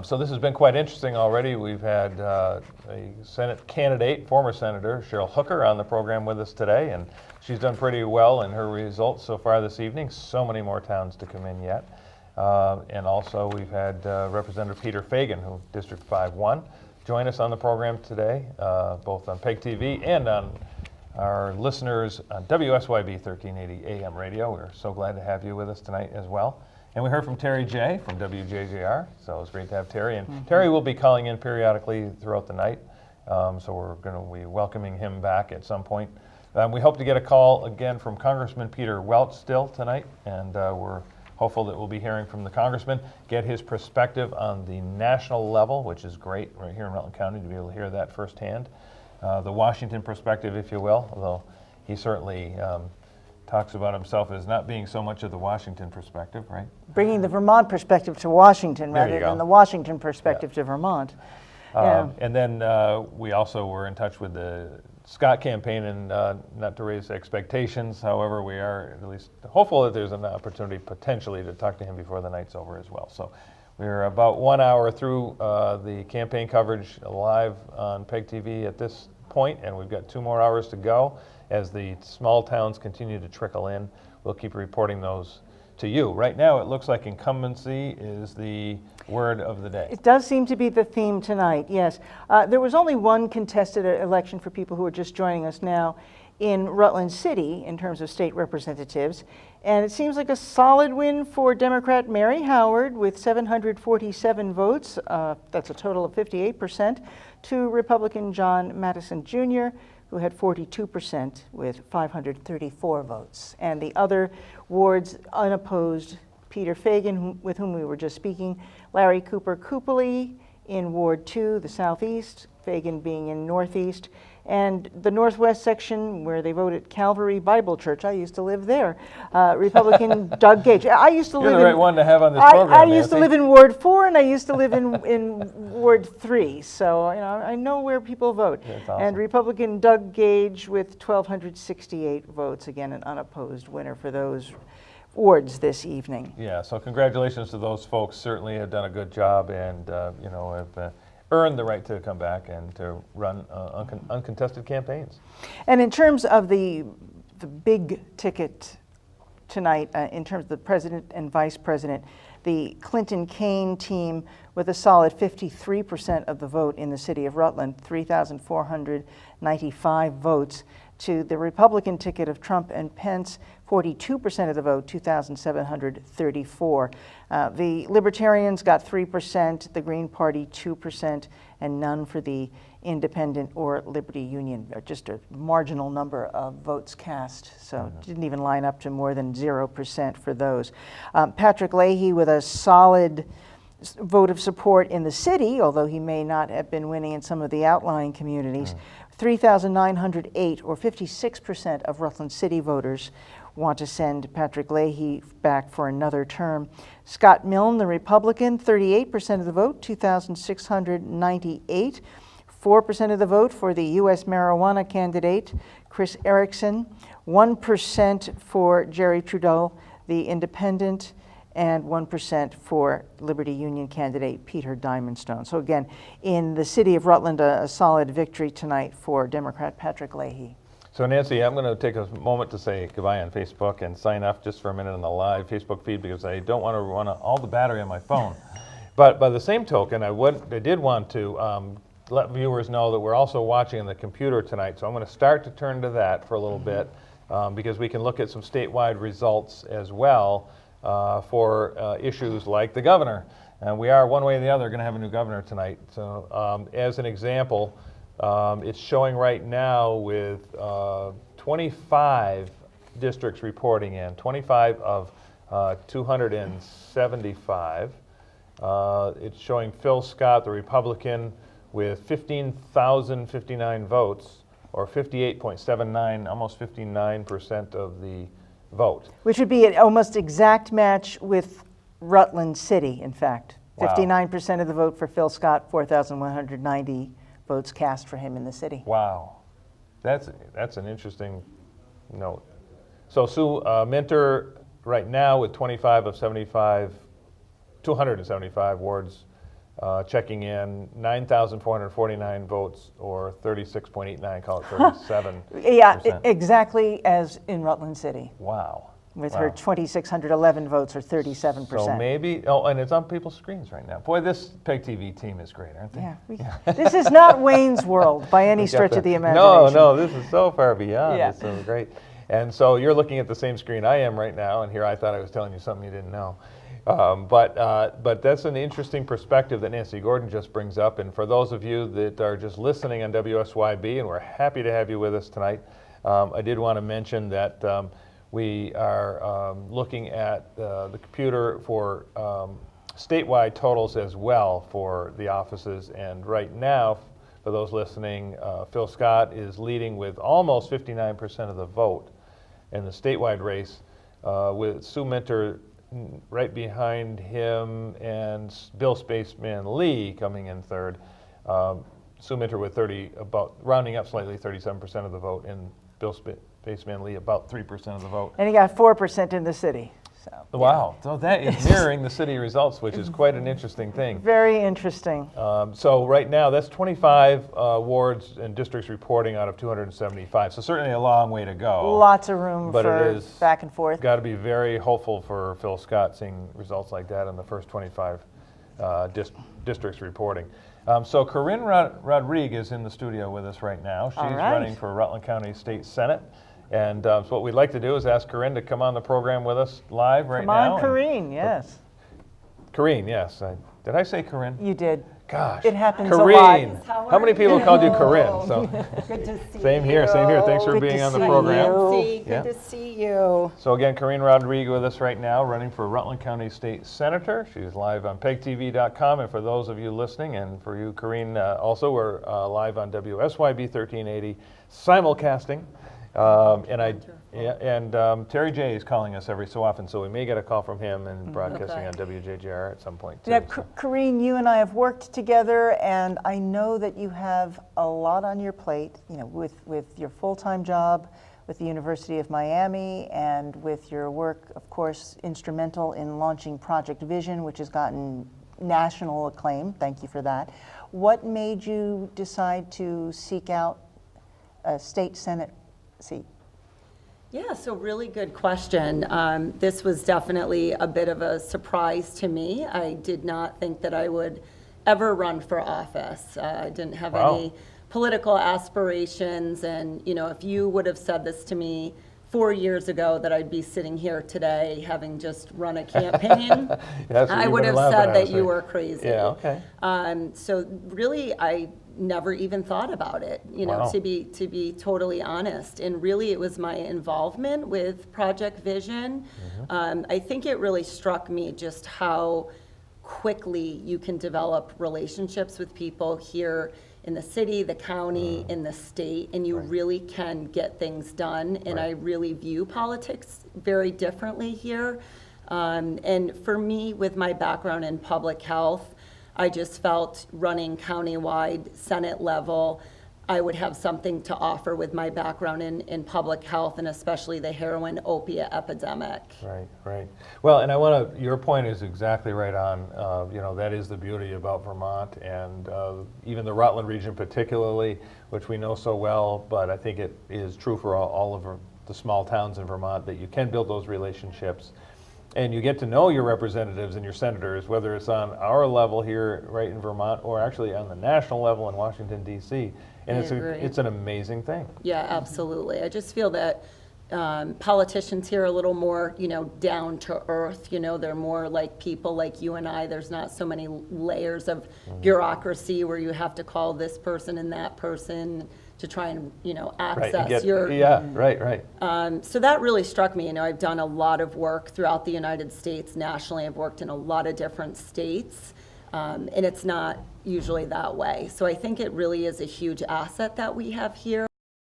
So this has been quite interesting already. We've had a Senate candidate, former Senator Cheryl Hooker, on the program with us today, and she's done pretty well in her results so far this evening. So many more towns to come in yet. And also we've had Representative Peter Fagan, who District 5 won, join us on the program today, both on PEG TV and on our listeners on WSYB 1380 AM radio. We're so glad to have you with us tonight as well. And we heard from Terry J. from WJJR, so it was great to have Terry. And Terry will be calling in periodically throughout the night, so we're going to be welcoming him back at some point. We hope to get a call again from Congressman Peter Welch still tonight, and we're hopeful that we'll be hearing from the Congressman, get his perspective on the national level, which is great right here in Rutland County to be able to hear that firsthand. The Washington perspective, if you will, although he certainly talks about himself as not being so much of the Washington perspective, right? Bringing the Vermont perspective to Washington rather than the Washington perspective to Vermont. And then we also were in touch with the Scott campaign, and not to raise expectations, however, we are at least hopeful that there's an opportunity potentially to talk to him before the night's over as well. So we're about 1 hour through the campaign coverage live on PEG TV at this point, and we've got 2 more hours to go. As the small towns continue to trickle in, we'll keep reporting those to you. Right now, it looks like incumbency is the word of the day. It does seem to be the theme tonight, yes. There was only one contested election for people who are just joining us now in Rutland City in terms of state representatives, and it seems like a solid win for Democrat Mary Howard with 747 votes, that's a total of 58%, to Republican John Madison Jr., who had 42% with 534 votes. And the other wards unopposed, Peter Fagan, with whom we were just speaking, Larry Cooper Coopely in Ward 2, the southeast, Fagan being in northeast, and the northwest section where they vote at Calvary Bible Church. I used to live there. Republican Doug Gage. I used to live You're the right one to have on this program, I used to live in Ward 4, and I used to live in Ward 3. So I know where people vote. That's awesome. And Republican Doug Gage with 1,268 votes, again an unopposed winner for those wards this evening. Yeah, so congratulations to those folks. Certainly have done a good job, and have earned the right to come back and to run uncontested campaigns. And in terms of the big ticket tonight, in terms of the president and vice president, the Clinton-Kaine team with a solid 53% of the vote in the city of Rutland, 3,495 votes. To the Republican ticket of Trump and Pence, 42% of the vote, 2,734. The Libertarians got 3%, the Green Party 2%, and none for the Independent or Liberty Union, just a marginal number of votes cast, so didn't even line up to more than 0% for those. Patrick Leahy with a solid vote of support in the city, although he may not have been winning in some of the outlying communities. 3,908, or 56% of Rutland City voters, want to send Patrick Leahy back for another term. Scott Milne, the Republican, 38% of the vote, 2,698. 4% of the vote for the U.S. marijuana candidate, Chris Erickson. 1% for Jerry Trudeau, the independent, and 1% for Liberty Union candidate Peter Diamondstone. So again, in the city of Rutland, a solid victory tonight for Democrat Patrick Leahy. So Nancy, I'm going to take a moment to say goodbye on Facebook and sign off just for a minute on the live Facebook feed because I don't want to run all the battery on my phone. But by the same token, I did want to let viewers know that we're also watching on the computer tonight. So I'm going to start to turn to that for a little bit because we can look at some statewide results as well. For issues like the governor. And we are, one way or the other, going to have a new governor tonight. So as an example, it's showing right now with 25 districts reporting in, 25 of 275. It's showing Phil Scott, the Republican, with 15,059 votes, or 58.79, almost 59% of the vote. Which would be an almost exact match with Rutland City, in fact. Wow. 59% of the vote for Phil Scott, 4,190 votes cast for him in the city. Wow. That's an interesting note. So Sue Minter, right now with 25 of 75 275 wards checking in, 9,449 votes, or 36.89, call it 37%. Yeah, exactly as in Rutland City, Wow. with her 2,611 votes, or 37%. So maybe, and it's on people's screens right now. Boy, this PEG TV team is great, aren't they? Yeah, this is not Wayne's World by any stretch of the imagination. No, this is so far beyond. Yeah. It's so great. And so you're looking at the same screen I am right now, and here I thought I was telling you something you didn't know. But that's an interesting perspective that Nancy Gordon just brings up. And for those of you that are just listening on WSYB, and we're happy to have you with us tonight, I did want to mention that we are looking at the computer for statewide totals as well for the offices. And right now, for those listening, Phil Scott is leading with almost 59% of the vote in the statewide race, with Sue Minter right behind him and Bill Spaceman Lee coming in third. Sue Minter with rounding up slightly, 37% of the vote, and Bill Spaceman Lee about 3% of the vote. And he got 4% in the city. So, wow, so that is mirroring the city results, which is quite an interesting thing. Very interesting. So right now, that's 25 wards and districts reporting out of 275. So certainly a long way to go. Lots of room but for it is back and forth. Got to be very hopeful for Phil Scott seeing results like that in the first 25 districts reporting. So Corinne Rodriguez is in the studio with us right now. She's running for Rutland County State Senate. And so what we'd like to do is ask Corinne to come on the program with us live right now. Come on, Corinne, yes. Corinne, yes. Did I say Corinne? You did. Gosh. It happens Corinne. a lot. How many people called you Corinne? So good to see same here, same here. Thanks for Good being to on the see program. you. Good to see you. So again, Corinne Rodriguez with us right now, running for Rutland County State Senator. She's live on PegTV.com, and for those of you listening, and for you, Corinne, also, we're live on WSYB 1380, simulcasting. Terry J is calling us every so often, so we may get a call from him and broadcasting on WJJR at some point too. Yeah, Corinne, you and I have worked together, and I know that you have a lot on your plate, with your full-time job with the University of Miami, and with your work, of course, instrumental in launching Project Vision, which has gotten national acclaim. Thank you for that. What made you decide to seek out a state Senate seat? Yeah, so really good question. This was definitely a bit of a surprise to me. I did not think that I would ever run for office. I didn't have any political aspirations, and if you would have said this to me 4 years ago, that I'd be sitting here today having just run a campaign, I would have said that you were crazy. Yeah, okay. So really, I never even thought about it, to be totally honest. And really, it was my involvement with Project Vision. I think it really struck me just how quickly you can develop relationships with people here in the city, the county, in the state, and you really can get things done. And I really view politics very differently here. And for me, with my background in public health, I just felt running countywide, Senate level, I would have something to offer with my background in public health, and especially the heroin opiate epidemic. Right. Well, and your point is exactly right on. That is the beauty about Vermont, and even the Rutland region particularly, which we know so well, but I think it is true for all of the small towns in Vermont, that you can build those relationships. And you get to know your representatives and your senators, whether it's on our level here right in Vermont or actually on the national level in Washington, D.C. And it's an amazing thing. Yeah, absolutely. I just feel that politicians here are a little more, down to earth. They're more like people like you and I. There's not so many layers of bureaucracy where you have to call this person and that person to try and access your right. So that really struck me. I've done a lot of work throughout the United States. Nationally, I've worked in a lot of different states, and it's not usually that way. So I think it really is a huge asset that we have here.